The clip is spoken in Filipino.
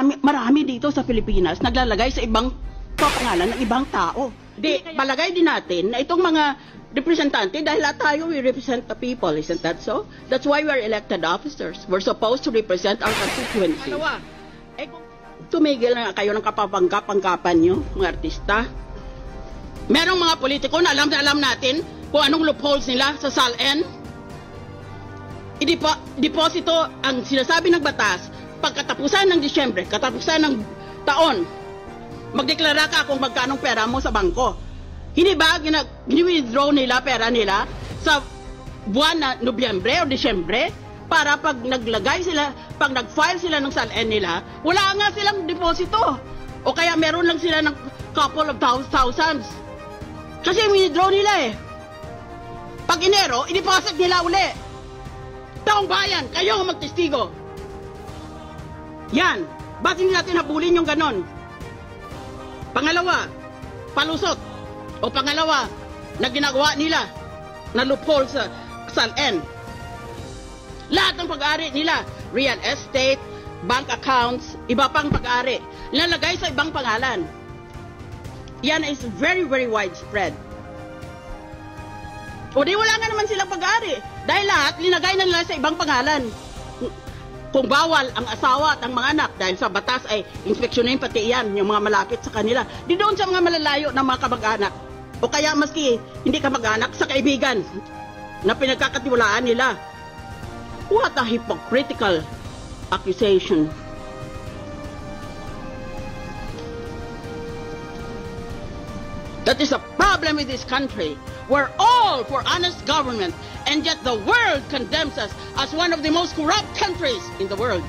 Marami dito sa Pilipinas naglalagay sa ibang pangalan ng ibang tao. Di, palagay din natin na itong mga representante, dahil lahat tayo, we represent the people, isn't that so? That's why we're elected officers. We're supposed to represent our constituency. Tumigil na kayo ng kapapangkapan nyo, mga artista. Merong mga politiko na alam natin kung anong loopholes nila sa SALN. Deposito ang sinasabi ng batas, pagkatapusan ng Disyembre, katapusan ng taon, magdeklara ka kung magkanong pera mo sa bangko. Hindi ba gini-withdraw nila pera nila sa buwan na Nobyembre o Disyembre para pag naglagay sila, pag nag-file sila ng SALN nila, wala nga silang deposito. O kaya meron lang sila ng couple of thousands. Kasi withdraw nila eh. Pag Enero, i-deposit nila uli. Taong bayan, kayo ang magtestigo. Yan. Ba't hindi natin habulin yung ganon? Pangalawa, palusot. O pangalawa, na ginagawa nila na loophole sa SALN. Lahat ng pag-ari nila, real estate, bank accounts, iba pang pag-ari, nilalagay sa ibang pangalan. Yan is very, very widespread. O di wala nga naman silang pag-ari. Dahil lahat, linagay na nila sa ibang pangalan. Kung bawal ang asawa at ang mga anak, dahil sa batas ay inspeksyonin pati yan, yung mga malapit sa kanila, di doon sa mga malalayo na mga kamag-anak. O kaya maski hindi kamag-anak, sa kaibigan na pinagkakatiwalaan nila. What a hypocritical accusation. That is a problem with this country. We're all for honest government, and yet the world condemns us as one of the most corrupt countries in the world.